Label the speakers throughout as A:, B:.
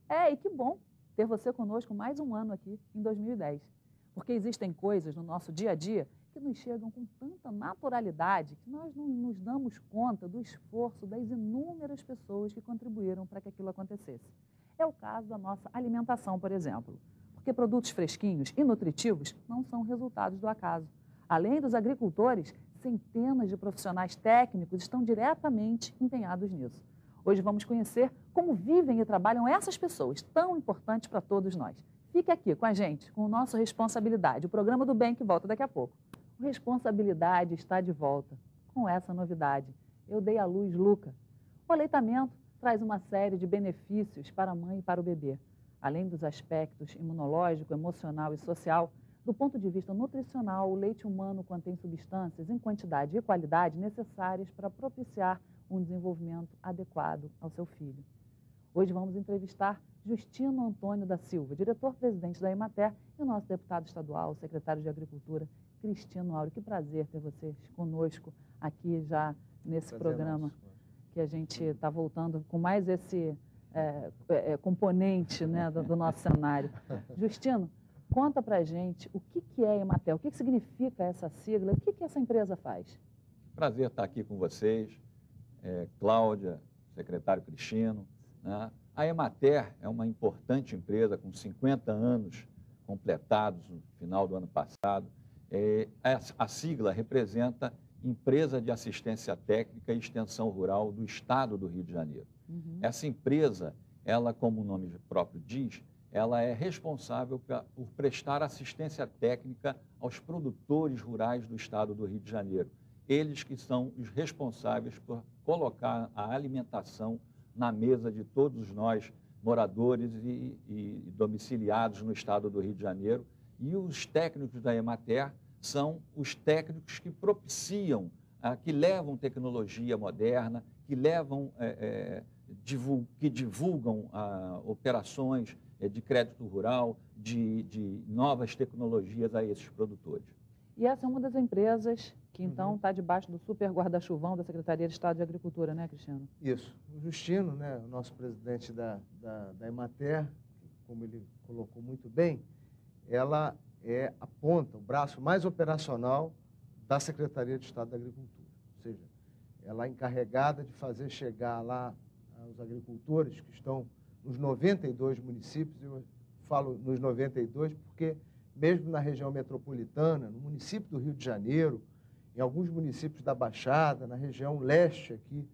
A: E que bom ter você conosco mais um ano aqui, em 2010. Porque existem coisas no nosso dia a dia que nos chegam com tanta naturalidade que nós não nos damos conta do esforço das inúmeras pessoas que contribuíram para que aquilo acontecesse. É o caso da nossa alimentação, por exemplo. Porque produtos fresquinhos e nutritivos não são resultados do acaso. Além dos agricultores, centenas de profissionais técnicos estão diretamente empenhados nisso. Hoje vamos conhecer como vivem e trabalham essas pessoas tão importantes para todos nós. Fique aqui com a gente, com o nosso Responsabilidade, o programa do bem que volta daqui a pouco. O Responsabilidade está de volta com essa novidade. Eu dei à luz Luca. O aleitamento traz uma série de benefícios para a mãe e para o bebê. Além dos aspectos imunológico, emocional e social, do ponto de vista nutricional, o leite humano contém substâncias em quantidade e qualidade necessárias para propiciar um desenvolvimento adequado ao seu filho. Hoje vamos entrevistar Justino Antônio da Silva, diretor-presidente da Emater, e o nosso deputado estadual, secretário de Agricultura, Cristino Áureo. Que prazer ter vocês conosco aqui já nesse programa que a gente está voltando com mais esse componente, né, do nosso cenário. Justino, conta pra gente o que é a Emater, o que significa essa sigla, o que essa empresa faz?
B: Prazer estar aqui com vocês, Cláudia, secretário Cristino, né? A Emater é uma importante empresa com 50 anos completados no final do ano passado. A sigla representa Empresa de Assistência Técnica e Extensão Rural do Estado do Rio de Janeiro. Essa empresa, ela, como o nome próprio diz, ela é responsável por prestar assistência técnica aos produtores rurais do Estado do Rio de Janeiro. Eles que são os responsáveis por colocar a alimentação na mesa de todos nós, moradores e domiciliados no Estado do Rio de Janeiro. E os técnicos da Emater são os técnicos que propiciam, que levam tecnologia moderna, que levam, que divulgam operações de crédito rural, de novas tecnologias a esses produtores.
A: E essa é uma das empresas que, então, está debaixo do super guarda-chuvão da Secretaria de Estado de Agricultura, né, Cristiano?
C: Isso. O Justino, né, o nosso presidente da Emater, como ele colocou muito bem, ela é a ponta, o braço mais operacional da Secretaria de Estado da Agricultura. Ou seja, ela é encarregada de fazer chegar lá os agricultores que estão nos 92 municípios. Eu falo nos 92 porque, mesmo na região metropolitana, no município do Rio de Janeiro, em alguns municípios da Baixada, na região leste aqui,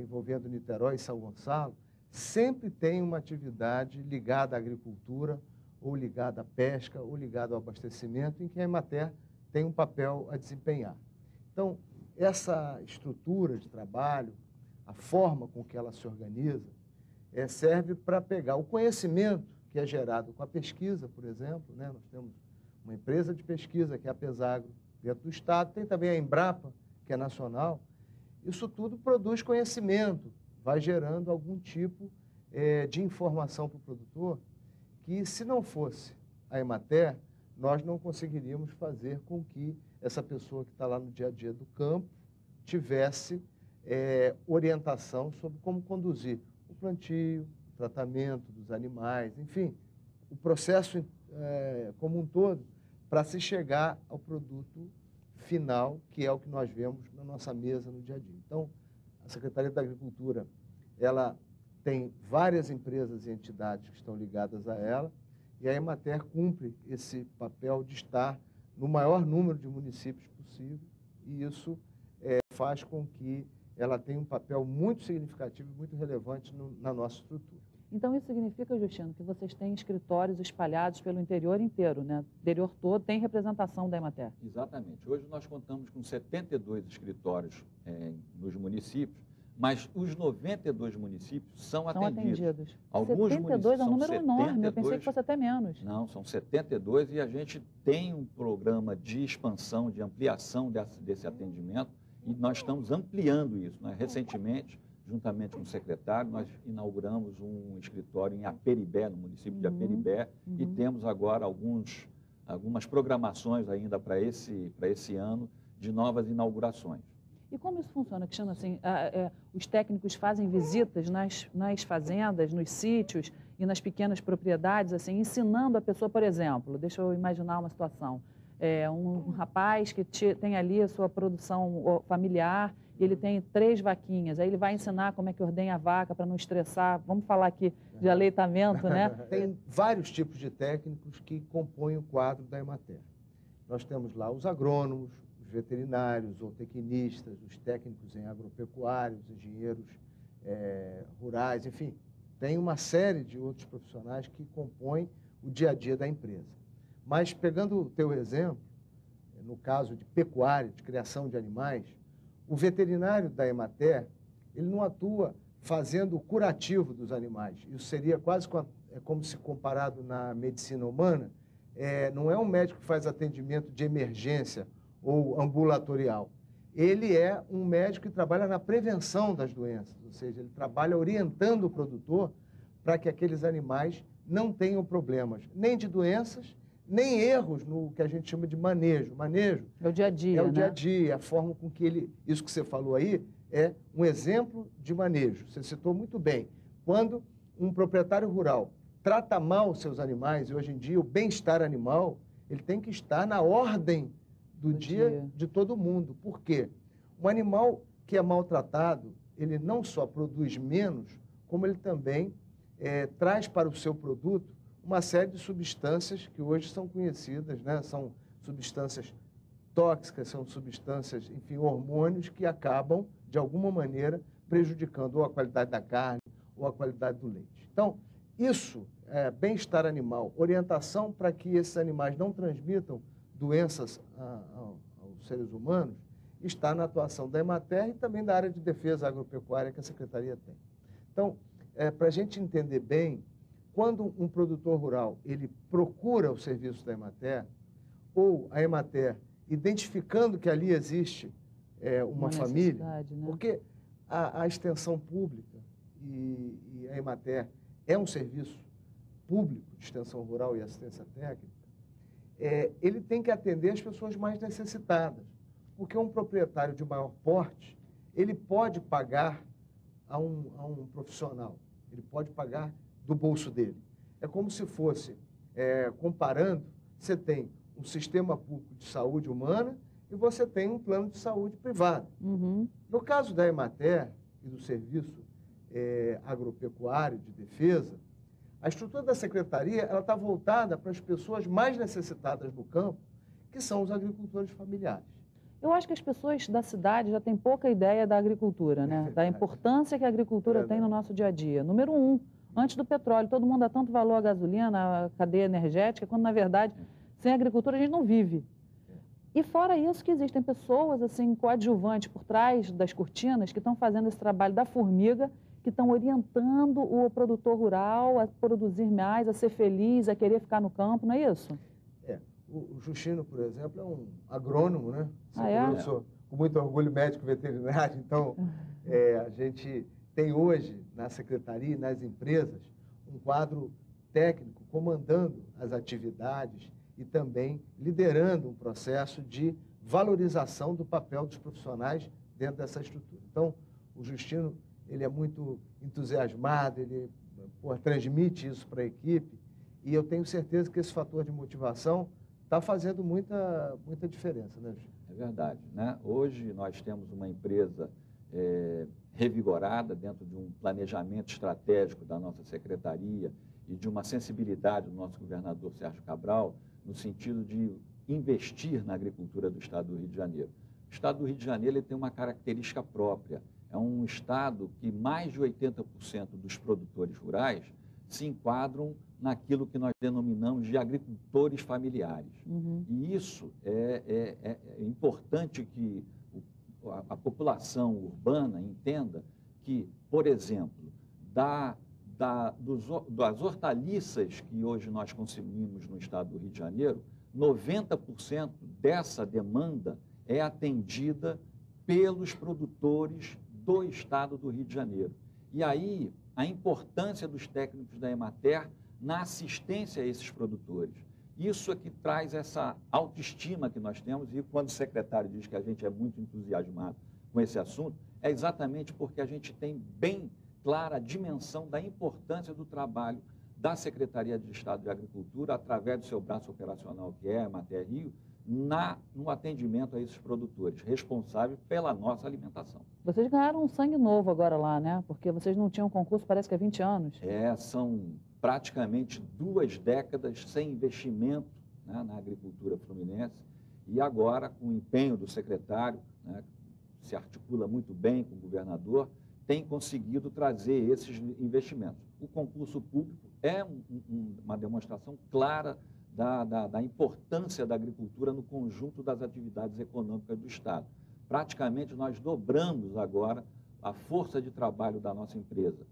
C: envolvendo Niterói e São Gonçalo, sempre tem uma atividade ligada à agricultura, ou ligada à pesca, ou ligada ao abastecimento, em que a Emater tem um papel a desempenhar. Então, essa estrutura de trabalho, a forma com que ela se organiza, serve para pegar o conhecimento que é gerado com a pesquisa, por exemplo, né? Nós temos uma empresa de pesquisa, que é a Pesagro, dentro do Estado, tem também a Embrapa, que é nacional. Isso tudo produz conhecimento, vai gerando algum tipo de informação para o produtor, que, se não fosse a Emater, nós não conseguiríamos fazer com que essa pessoa que está lá no dia a dia do campo tivesse orientação sobre como conduzir o plantio, o tratamento dos animais, enfim, o processo como um todo, para se chegar ao produto final, que é o que nós vemos na nossa mesa no dia a dia. Então, a Secretaria da Agricultura, ela tem várias empresas e entidades que estão ligadas a ela, e a Emater cumpre esse papel de estar no maior número de municípios possível, e isso faz com que ela tenha um papel muito significativo e muito relevante na nossa estrutura.
A: Então, isso significa, Justino, que vocês têm escritórios espalhados pelo interior inteiro, né? O interior todo tem representação da Emater.
B: Exatamente. Hoje nós contamos com 72 escritórios nos municípios, mas os 92 municípios são atendidos.
A: Alguns 72 é um número enorme, eu pensei que fosse até menos.
B: Não, são 72 e a gente tem um programa de expansão, de ampliação desse atendimento, e nós estamos ampliando isso. Recentemente, juntamente com o secretário, nós inauguramos um escritório em Aperibé, no município de Aperibé, e temos agora algumas programações ainda para esse ano de novas inaugurações.
A: E como isso funciona, Cristiano? Assim, os técnicos fazem visitas nas fazendas, nos sítios e nas pequenas propriedades, assim, ensinando a pessoa, por exemplo, deixa eu imaginar uma situação, um rapaz que tem ali a sua produção familiar e ele tem 3 vaquinhas, aí ele vai ensinar como é que ordenha a vaca para não estressar, vamos falar aqui de aleitamento, né?
C: Tem vários tipos de técnicos que compõem o quadro da Emater. Nós temos lá os agrônomos, os veterinários, zootecnistas, os técnicos em agropecuários, engenheiros rurais, enfim, tem uma série de outros profissionais que compõem o dia a dia da empresa. Mas, pegando o teu exemplo, no caso de pecuária, de criação de animais, o veterinário da Emater, ele não atua fazendo o curativo dos animais. Isso seria quase como se comparado na medicina humana, não é um médico que faz atendimento de emergência ou ambulatorial. Ele é um médico que trabalha na prevenção das doenças, ou seja, ele trabalha orientando o produtor para que aqueles animais não tenham problemas, nem de doenças, nem erros no que a gente chama de manejo. Manejo
A: é o dia a dia,
C: é o dia a dia, a forma com que isso que você falou aí, é um exemplo de manejo. Você citou muito bem. Quando um proprietário rural trata mal os seus animais, e hoje em dia o bem-estar animal, ele tem que estar na ordem do dia de todo mundo. Por quê? Um animal que é maltratado, ele não só produz menos, como ele também traz para o seu produto uma série de substâncias que hoje são conhecidas, né? São substâncias tóxicas, são substâncias, enfim, hormônios que acabam, de alguma maneira, prejudicando ou a qualidade da carne ou a qualidade do leite. Então, isso, bem-estar animal, orientação para que esses animais não transmitam doenças aos seres humanos, está na atuação da Emater e também da área de defesa agropecuária que a Secretaria tem. Então, para a gente entender bem, quando um produtor rural ele procura o serviço da Emater, ou a Emater identificando que ali existe uma família, né? Porque a extensão pública e a Emater é um serviço público de extensão rural e assistência técnica, ele tem que atender as pessoas mais necessitadas, porque um proprietário de maior porte, ele pode pagar a um profissional, ele pode pagar do bolso dele. É como se fosse, comparando, você tem um sistema público de saúde humana e você tem um plano de saúde privado.
A: Uhum.
C: No caso da Emater e do Serviço Agropecuário de Defesa, a estrutura da Secretaria está voltada para as pessoas mais necessitadas do campo, que são os agricultores familiares.
A: Eu acho que as pessoas da cidade já têm pouca ideia da agricultura, né? Da importância que a agricultura tem no nosso dia a dia. Número 1, antes do petróleo, todo mundo dá tanto valor à gasolina, à cadeia energética, quando, na verdade, sem agricultura a gente não vive. E fora isso que existem pessoas, assim, coadjuvantes por trás das cortinas que estão fazendo esse trabalho da formiga, que estão orientando o produtor rural a produzir mais, a ser feliz, a querer ficar no campo, não é isso?
C: O Justino, por exemplo, é um agrônomo, né?
A: Eu
C: sou, com muito orgulho, médico veterinário, então a gente tem hoje na Secretaria e nas empresas um quadro técnico comandando as atividades e também liderando um processo de valorização do papel dos profissionais dentro dessa estrutura. Então, o Justino, ele é muito entusiasmado, ele transmite isso para a equipe e eu tenho certeza que esse fator de motivação está fazendo muita diferença, né, Justino?
B: É verdade, né? Hoje nós temos uma empresa revigorada dentro de um planejamento estratégico da nossa secretaria e de uma sensibilidade do nosso governador Sérgio Cabral no sentido de investir na agricultura do Estado do Rio de Janeiro. O Estado do Rio de Janeiro ele tem uma característica própria. É um estado que mais de 80% dos produtores rurais se enquadram naquilo que nós denominamos de agricultores familiares.
A: Uhum.
B: E isso é importante que a população urbana entenda que, por exemplo, das hortaliças que hoje nós consumimos no Estado do Rio de Janeiro, 90% dessa demanda é atendida pelos produtores do Estado do Rio de Janeiro. E aí, a importância dos técnicos da Emater na assistência a esses produtores. Isso é que traz essa autoestima que nós temos, e quando o secretário diz que a gente é muito entusiasmado com esse assunto, é exatamente porque a gente tem bem clara a dimensão da importância do trabalho da Secretaria de Estado de Agricultura, através do seu braço operacional, que é a Emater Rio, no atendimento a esses produtores, responsáveis pela nossa alimentação.
A: Vocês ganharam um sangue novo agora lá, né? Porque vocês não tinham concurso, parece que há 20 anos.
B: São praticamente 2 décadas sem investimento, né, na agricultura fluminense, e agora, com o empenho do secretário, né, que se articula muito bem com o governador, tem conseguido trazer esses investimentos. O concurso público é uma demonstração clara da importância da agricultura no conjunto das atividades econômicas do Estado. Praticamente, nós dobramos agora a força de trabalho da nossa empresa.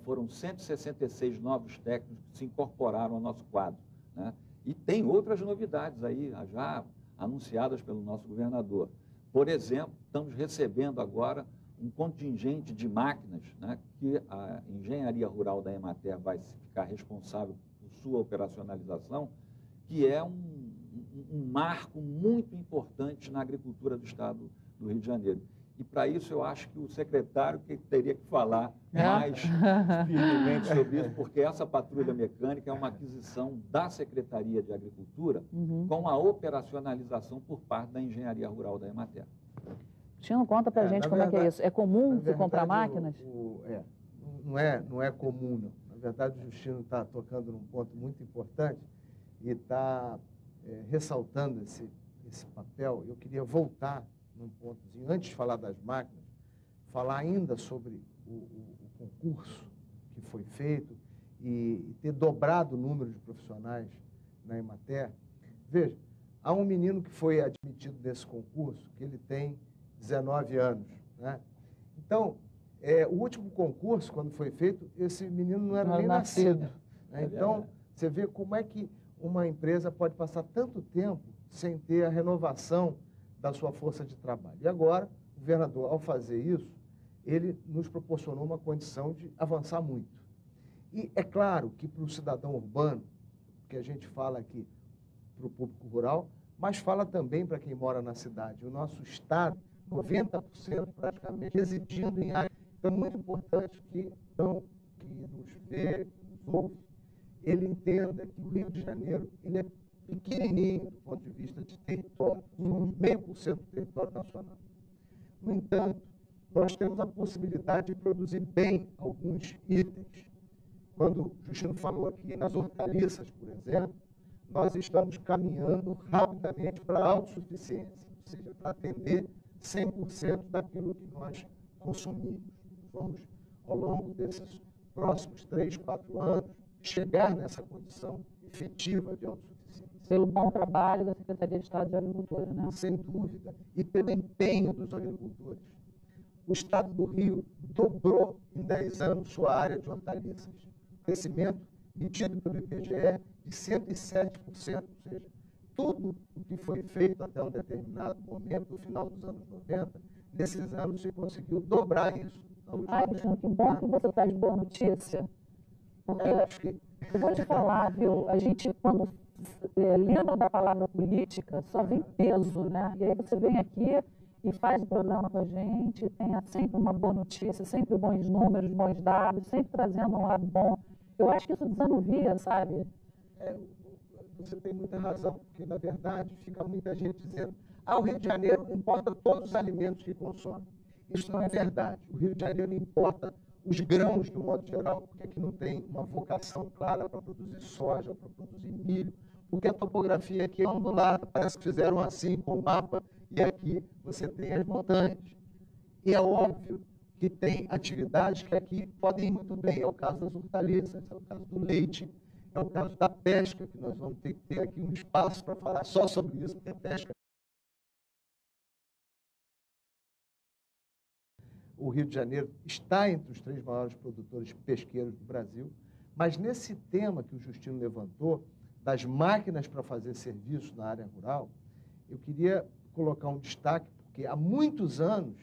B: Foram 166 novos técnicos que se incorporaram ao nosso quadro, né? E tem outras novidades aí, já anunciadas pelo nosso governador. Por exemplo, estamos recebendo agora um contingente de máquinas, né, que a Engenharia Rural da Emater vai ficar responsável por sua operacionalização, que é um marco muito importante na agricultura do Estado do Rio de Janeiro. E, para isso, eu acho que o secretário que teria que falar mais firmemente sobre isso, porque essa patrulha mecânica é uma aquisição da Secretaria de Agricultura com a operacionalização por parte da Engenharia Rural da Emater.
A: Tino, conta para a gente como é que é isso. É comum você comprar máquinas?
C: Não é comum, não. Na verdade, o Justino está tocando num ponto muito importante e está ressaltando esse papel. Eu queria voltar num pontozinho, antes de falar das máquinas, falar ainda sobre o concurso que foi feito e ter dobrado o número de profissionais na Emater. Veja, há um menino que foi admitido nesse concurso, que ele tem 19 anos, né? Então, o último concurso, quando foi feito, esse menino não era nem nascido. Né? Então, você vê como é que uma empresa pode passar tanto tempo sem ter a renovação da sua força de trabalho. E agora, o governador, ao fazer isso, ele nos proporcionou uma condição de avançar muito. E é claro que para o cidadão urbano, que a gente fala aqui para o público rural, mas fala também para quem mora na cidade. O nosso estado, 90% praticamente residindo em área. Então, é muito importante que nos vê, que nos ouve, ele entenda que o Rio de Janeiro ele é pequenininho do ponto de vista de território, uns 0,5% do território nacional. No entanto, nós temos a possibilidade de produzir bem alguns itens. Quando o Justino falou aqui nas hortaliças, por exemplo, nós estamos caminhando rapidamente para a autossuficiência, ou seja, para atender 100% daquilo que nós consumimos. Vamos, ao longo desses próximos 3, 4 anos, chegar nessa condição efetiva de autossuficiência.
A: Pelo bom trabalho da Secretaria de Estado de Agricultura, né?
C: Sem dúvida, e pelo empenho dos agricultores. O Estado do Rio dobrou em 10 anos sua área de hortaliças. Crescimento medido pelo IBGE de 107%, ou seja, tudo o que foi feito até um determinado momento, no final dos anos 90, nesses anos se conseguiu dobrar isso.
A: Que bom que você traz boa notícia. Porque, eu vou te falar, viu, a gente, quando lembra da palavra política, só vem peso, né? E aí você vem aqui e faz o programa com a gente, tem sempre uma boa notícia, sempre bons números, bons dados, sempre trazendo um lado bom. Eu acho que isso desanuvia, sabe?
C: Você tem muita razão, porque, na verdade, fica muita gente dizendo o Rio de Janeiro importa todos os alimentos que consome. Isso não é verdade. O Rio de Janeiro importa os grãos, de um modo geral, porque aqui não tem uma vocação clara para produzir soja, para produzir milho, porque a topografia aqui é ondulada, parece que fizeram assim com o mapa, e aqui você tem as montanhas. E é óbvio que tem atividades que aqui podem ir muito bem. É o caso das hortaliças, é o caso do leite, é o caso da pesca, que nós vamos ter que ter aqui um espaço para falar só sobre isso, porque a pesca. O Rio de Janeiro está entre os 3 maiores produtores pesqueiros do Brasil, mas nesse tema que o Justino levantou, das máquinas para fazer serviço na área rural, eu queria colocar um destaque, porque há muitos anos